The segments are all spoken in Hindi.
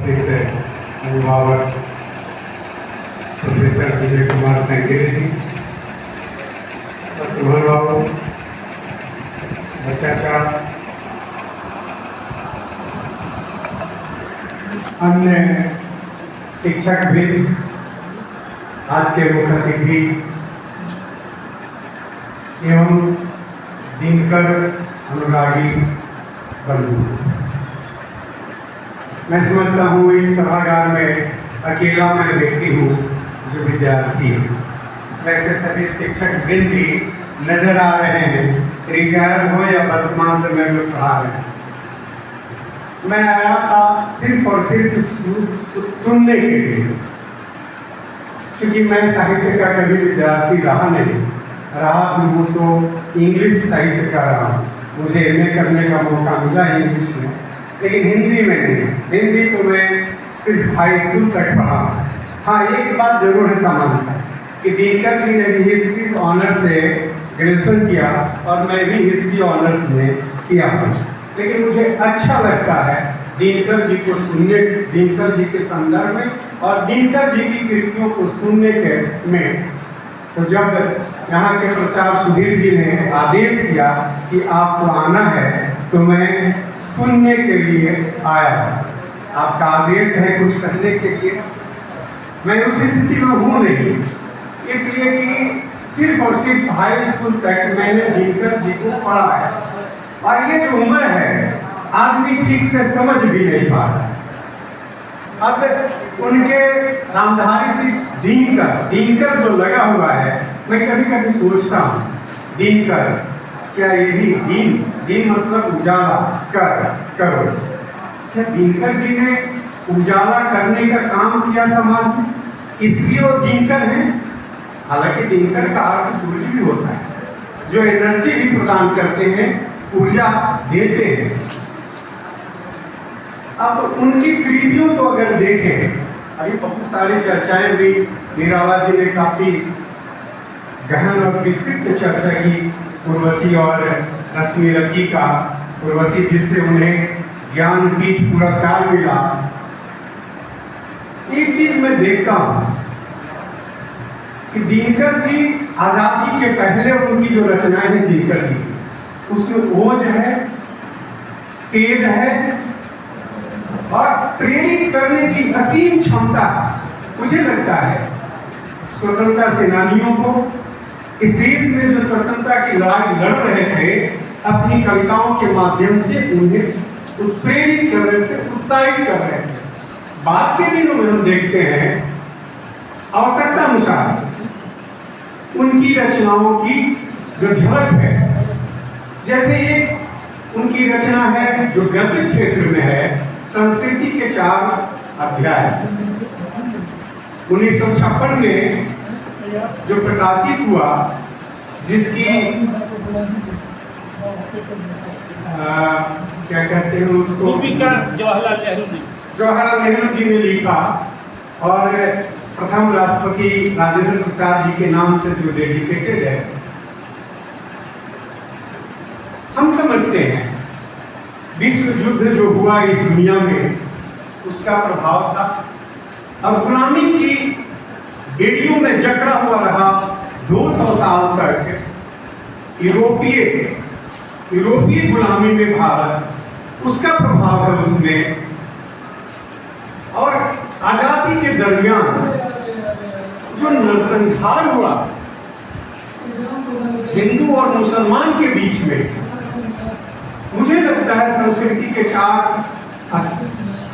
उपस्थित अभिभावक प्रोफेसर विजय कुमार सेंगेरे जी, शत्रुघ्न बाबू, बच्चा, अन्य शिक्षक भी, आज के मुख्य अतिथि एवं दिनकर अनुरागी बंधु, मैं समझता हूँ इस सभागार में अकेला मैं व्यक्ति हूँ जो विद्यार्थी है। वैसे सभी शिक्षक वृंद भी नजर आ रहे हैं, रिटायर हो या वर्तमान समय में पढ़ा रहे हैं। मैं आया था सिर्फ और सिर्फ सुनने के लिए, क्योंकि मैं साहित्य का कभी विद्यार्थी रहा नहीं, रहा हूँ तो इंग्लिश साहित्य का रहा। मुझे एमए करने का मौका मिला इंग्लिश में, लेकिन हिंदी में नहीं। हिंदी तो मैं सिर्फ हाई स्कूल तक पढ़ा। हाँ, एक बात जरूर है समानता कि दिनकर जी ने भी हिस्ट्री ऑनर्स से ग्रेजुएशन किया और मैं भी हिस्ट्री ऑनर्स में किया हूँ। लेकिन मुझे अच्छा लगता है दिनकर जी को सुनने, दिनकर जी के संदर्भ में और दिनकर जी की कृतियों को सुनने के में। तो जब यहाँ के प्रचार सुधीर जी ने आदेश किया कि आपको आना है, तो मैं सुनने के लिए आया। आपका आदेश है कुछ कहने के लिए, मैं उस स्थिति में हूँ नहीं, इसलिए कि सिर्फ और सिर्फ हाई स्कूल तक मैंने दिनकर जी को पढ़ा है। और ये जो उम्र है, आदमी ठीक से समझ भी नहीं पा रहा। अब उनके नामधारी से दिनकर जो लगा हुआ है, मैं कभी कभी सोचता हूँ दिनकर, क्या यही दिन मतलब उजाला करो। क्या दिनकर जी ने उजाला करने का काम किया समाज में, इसलिए वो दिनकर है? हालांकि दिनकर का अर्थ सूर्य भी होता है, जो एनर्जी भी प्रदान करते हैं, ऊर्जा देते हैं। अब उनकी कृतियों को अगर देखें, अभी बहुत सारी चर्चाएं भी निराला जी ने काफी गहन और विस्तृत चर्चा की। उर्वशी और रश्मि रखी का, उर्वशी जिससे उन्हें ज्ञानपीठ पुरस्कार मिला। एक चीज मैं देखता हूँ कि दिनकर जी आजादी के पहले उनकी जो रचनाएं हैं दिनकर जी, उसमें ओज है, तेज है और प्रेरित करने की असीम क्षमता। मुझे लगता है स्वतंत्रता सेनानियों को, इस देश में जो स्वतंत्रता की लड़ाई लड़ रहे थे, अपनी कविताओं के माध्यम से उन्हें उत्प्रेरित कर रहे थे, उत्साहित कर रहे थे। बाद के दिनों में हम देखते हैं आवश्यकता अनुसार उनकी रचनाओं की जो झलक है, जैसे एक उनकी रचना है जो गद्य क्षेत्र में है, संस्कृति के 4 अध्याय 1956 में जो प्रकाशित हुआ, जिसकी क्या कहते हैं उसको, जवाहरलाल नेहरू जी ने लिखा और प्रथम राष्ट्रपति राजेंद्र प्रसाद जी के नाम से जो डेडिकेटेड है। हम समझते हैं विश्व युद्ध जो हुआ इस दुनिया में, उसका प्रभाव था। अब गुलामी की बेड़ियों में जकड़ा हुआ रहा 200 साल तक यूरोपीय गुलामी में भारत, उसका प्रभाव है उसमें। और आजादी के दरमियान जो नरसंहार हुआ हिंदू और मुसलमान के बीच में, मुझे लगता है संस्कृति के 4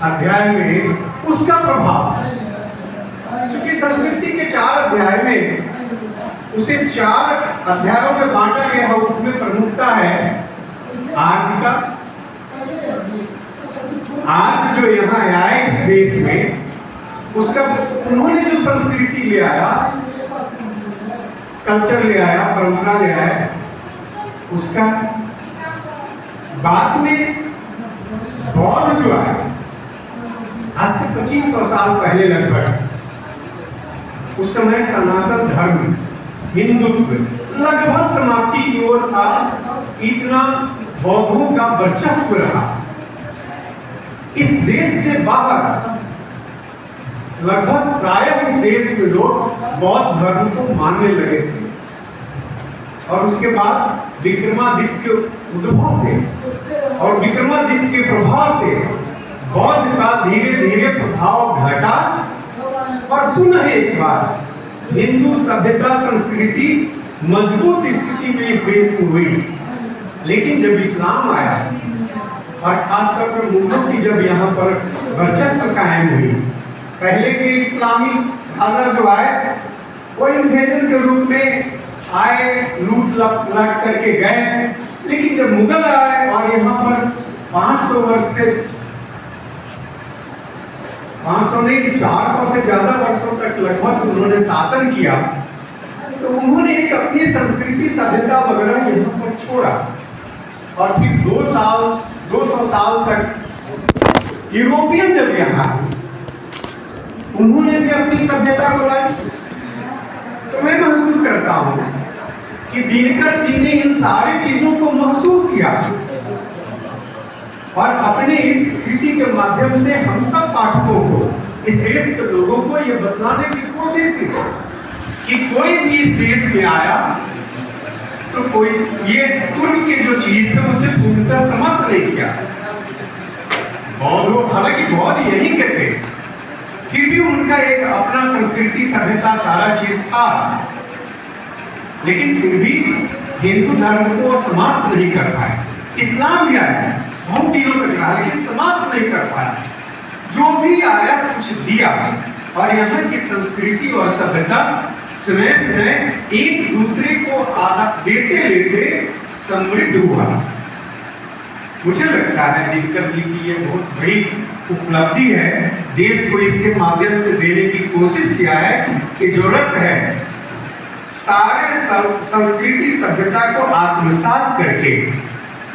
अध्याय में उसका प्रभाव। क्योंकि संस्कृति के 4 अध्याय में, उसे 4 अध्यायों में बांटा गया है। उसमें प्रमुखता है आर्य का। आर्य जो यहाँ आया इस देश में, उसका उन्होंने जो संस्कृति ले आया, कल्चर ले आया, परंपरा ले आया, उसका बाद में बौद्ध जो आया आज से 2500 साल पहले लगभग, उस समय सनातन धर्म, हिंदुत्व लगभग समाप्ति की ओर था। इतना बौद्धों का वर्चस्व रहा। इस देश से बाहर लगभग प्रायः इस देश में लोग बौद्ध धर्म को मानने लगे थे। और उसके बाद विक्रमादित्य उद्भव से और विक्रमादित्य के प्रभाव से बौद्ध का धीरे धीरे प्रभाव घटा और पुनः एक बार हिंदू सभ्यता संस्कृति मजबूत स्थिति में इस देश में हुई। लेकिन जब इस्लाम आया और खासतौर पर मुगलों की जब यहाँ पर वर्चस्व कायम हुई, पहले के इस्लामी राजा जो आए वो इन्वेजन के रूप में आए, लूट लट करके गए। लेकिन जब मुगल आए और यहाँ पर 500 वर्ष से 500 नहीं 400 से ज्यादा वर्षों तक लगभग उन्होंने शासन किया, तो उन्होंने एक अपनी संस्कृति सभ्यता वगैरह यहाँ पर छोड़ा और फिर 200 साल तक यूरोपियन जब यहाँ उन्होंने भी अपनी सभ्यता को लाई। तो मैं महसूस करता हूँ कि दिनकर जी ने इन सारी चीजों को महसूस किया और अपने इस कृति के माध्यम से हम सब पाठकों को, इस देश के लोगों को यह बतलाने की कोशिश की कि कोई भी इस देश में आया तो कोई ये पूर्व के जो चीज है उसे पूर्णतः समाप्त नहीं किया। बौद्ध हालांकि बौद्ध यही कहते, फिर भी उनका एक अपना संस्कृति सभ्यता सारा चीज था, लेकिन फिर भी हिंदू धर्म को समाप्त नहीं कर पाए। इस्लाम भी आया, बहुत दिनों तक रहा, लेकिन समाप्त नहीं कर पाया। जो भी आया कुछ दिया और यहाँ की संस्कृति और सभ्यता समय समय एक दूसरे को देते लेते समृद्ध हुआ। मुझे लगता है दिनकर जी की ये बहुत बड़ी उपलब्धि है, देश को इसके माध्यम से देने की कोशिश किया है कि जरूरत है सारे संस्कृति सभ्यता को आत्मसात करके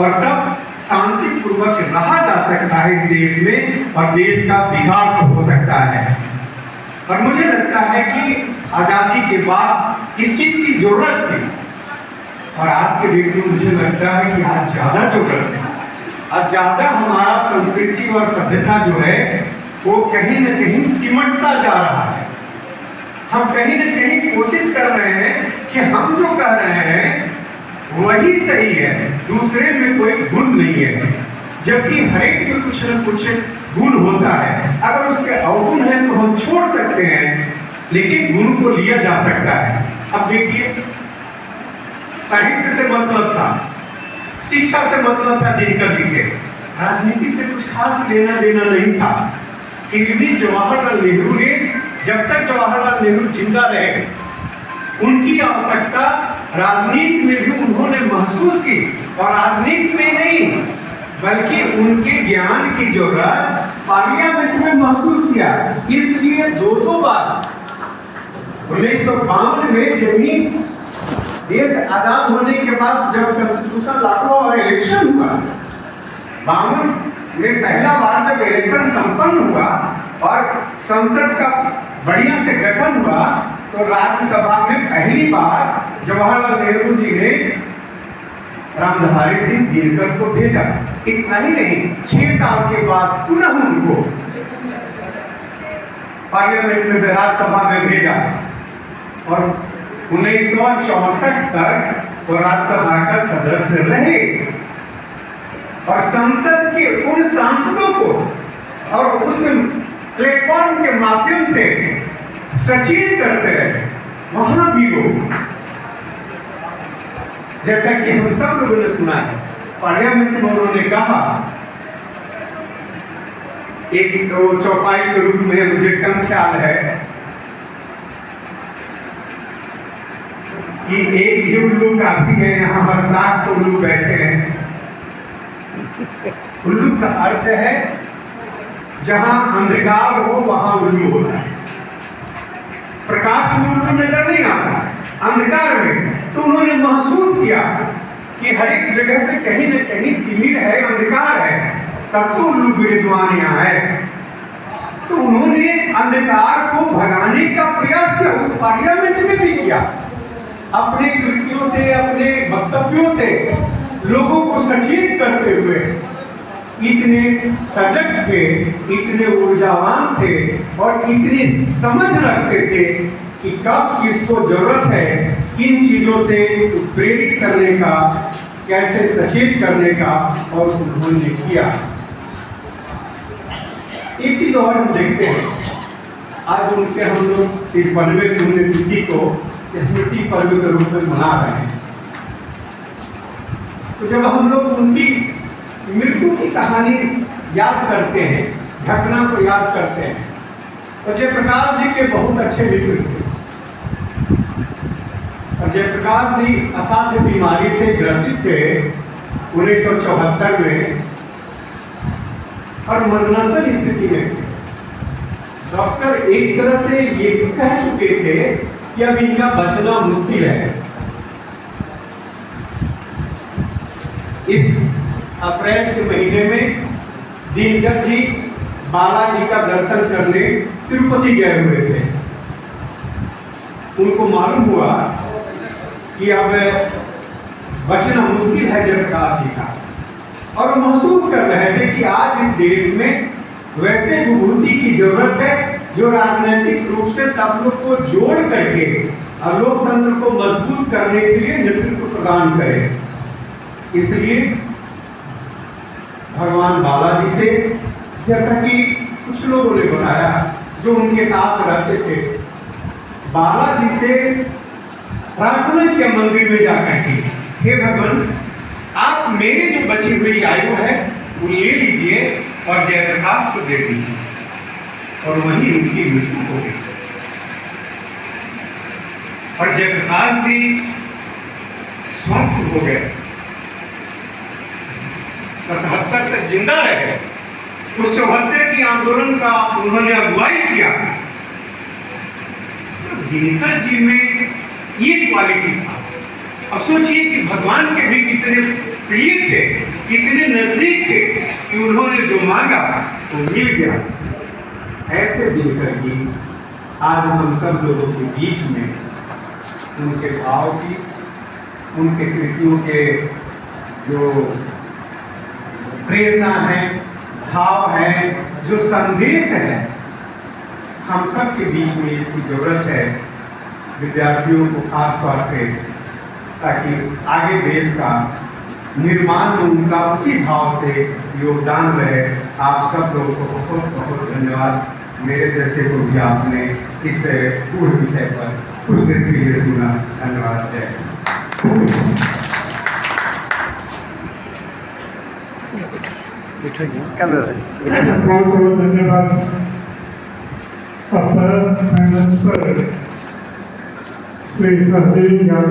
और तब शांति पूर्वक रहा जा सकता है इस देश में और देश का विकास हो सकता है। और मुझे लगता है कि आजादी के बाद इस चीज की जरूरत थी और आज के डेट में मुझे लगता है कि आज ज्यादा जरूरत है। आज ज्यादा हमारा संस्कृति और सभ्यता जो है वो कहीं न कहीं सिमटता जा रहा है। हम कहीं न कहीं कोशिश कर रहे हैं कि हम जो कह रहे हैं वही सही है, दूसरे में कोई गुण नहीं है, जबकि हर एक में कुछ न कुछ गुण होता है। अगर उसके अवगुण है तो हम छोड़ सकते हैं, लेकिन गुण को लिया जा सकता है। अब देखिए, साहित्य से मतलब था, शिक्षा से मतलब था दिनकर जी के, राजनीति से कुछ खास लेना देना नहीं था। फिर भी जवाहरलाल नेहरू ने, जब तक जवाहरलाल नेहरू जिंदा रहे, उनकी आवश्यकता राजनीति में भी उन्होंने महसूस की और राजनीति में नहीं बल्कि उनके ज्ञान की जरूरत पार्लियामेंट में महसूस किया। इसलिए दो बार 1952 में जब ही देश आजाद होने के बाद जब कॉन्स्टिट्यूशन लागू और इलेक्शन हुआ, 52 में पहला बार जब इलेक्शन संपन्न हुआ और संसद का बढ़िया से गठन हुआ, तो राज्यसभा में पहली बार जवाहरलाल नेहरू जी ने रामधारी सिंह दिनकर को भेजा। इतना ही नहीं, 6 साल के बाद पुनः उनको पार्लियामेंट में राज्यसभा में भेजा और 1964 तक वो राज्यसभा का सदस्य रहे और संसद के उन सांसदों को और उस प्लेटफॉर्म के माध्यम से सचेत करते रहे। वहां भी वो, जैसा कि हम सब लोगों ने सुना है, पार्लियामेंट में उन्होंने कहा, एक तो चौपाई के रूप में मुझे कम ख्याल है कि एक ही उल्लू काफी है, यहाँ हर 60 उल्लू बैठे हैं। उल्लू का अर्थ है जहां अंधकार हो वहां उल्लू होता है। प्रकाश में उल्लू नजर नहीं आता, अंधकार में। तो उन्होंने महसूस किया कि हर एक जगह पे कहीं न कहीं तिमिर है, अंधकार है, तब तो उल्लू विराजमान यहाँ है। तो उन्होंने अंधकार को भगाने का प्रयास किया, उस पार्लियामेंट में भी किया, अपने कृतियों से, अपने वक्तव्यों से लोगों को सचेत करते हुए। इतने सजग थे, इतने ऊर्जावान थे और इतनी समझ रखते थे कि कब किसको जरूरत है, किन चीजों से प्रेरित करने का, कैसे सचेत करने का, और उन्होंने किया। एक चीज और हम देखते हैं, आज उनके हम लोग 53वें पुण्यतिथि को स्मृति पर्व के रूप में मना रहे हैं। तो जब हम लोग उनकी मृत्यु की कहानी याद करते हैं, घटना को याद करते हैं, तो जयप्रकाश जी के बहुत अच्छे मित्र थे और जयप्रकाश जी असाध्य बीमारी से ग्रसित थे 1974 में और मरणासन स्थिति में थे। डॉक्टर एक तरह से ये भी कह चुके थे कि अब इनका बचना मुश्किल है। इस अप्रैल के महीने में दिनकर जी बालाजी का दर्शन करने तिरुपति गए हुए थे। उनको मालूम हुआ कि अब बचना मुश्किल है जयप्रकाश जी का, और महसूस कर रहे थे कि आज इस देश में वैसे विभूति की जरूरत है जो राजनीतिक रूप से सब लोग को जोड़ करके और लोकतंत्र को मजबूत करने के लिए नेतृत्व प्रदान करे। इसलिए भगवान बालाजी से, जैसा कि कुछ लोगों ने बताया जो उनके साथ रहते थे, बालाजी से प्रार्थना किया मंदिर में जाकर के, हे भगवान आप मेरी जो बची हुई आयु है वो ले लीजिए और जयप्रकाश को दे दीजिए। और वहीं उनकी मृत्यु हो गई और जयप्रकाश जी स्वस्थ हो गए, 77 तक जिंदा रहे। उस 74 की आंदोलन का उन्होंने अगुवाई किया। तो दिनकर जी में ये क्वालिटी था। अब सोचिए कि भगवान के भी कितने प्रिय थे, कितने नजदीक थे कि उन्होंने जो मांगा वो मिल गया। ऐसे दिनकर जी आज हम सब लोगों के बीच में उनके भाव की, उनके कृतियों के जो प्रेरणा है, भाव है, जो संदेश है, हम सब के बीच में इसकी जरूरत है, विद्यार्थियों को खास तौर पे, ताकि आगे देश का निर्माण में उनका उसी भाव से योगदान रहे। आप सब लोगों को बहुत बहुत धन्यवाद। मेरे जैसे को भी आपने इस पूर्ण विषय पर कुछ देर के लिए सुना। धन्यवाद। जय बहुत बहुत धन्यवाद। अपना श्री सहदेव यादव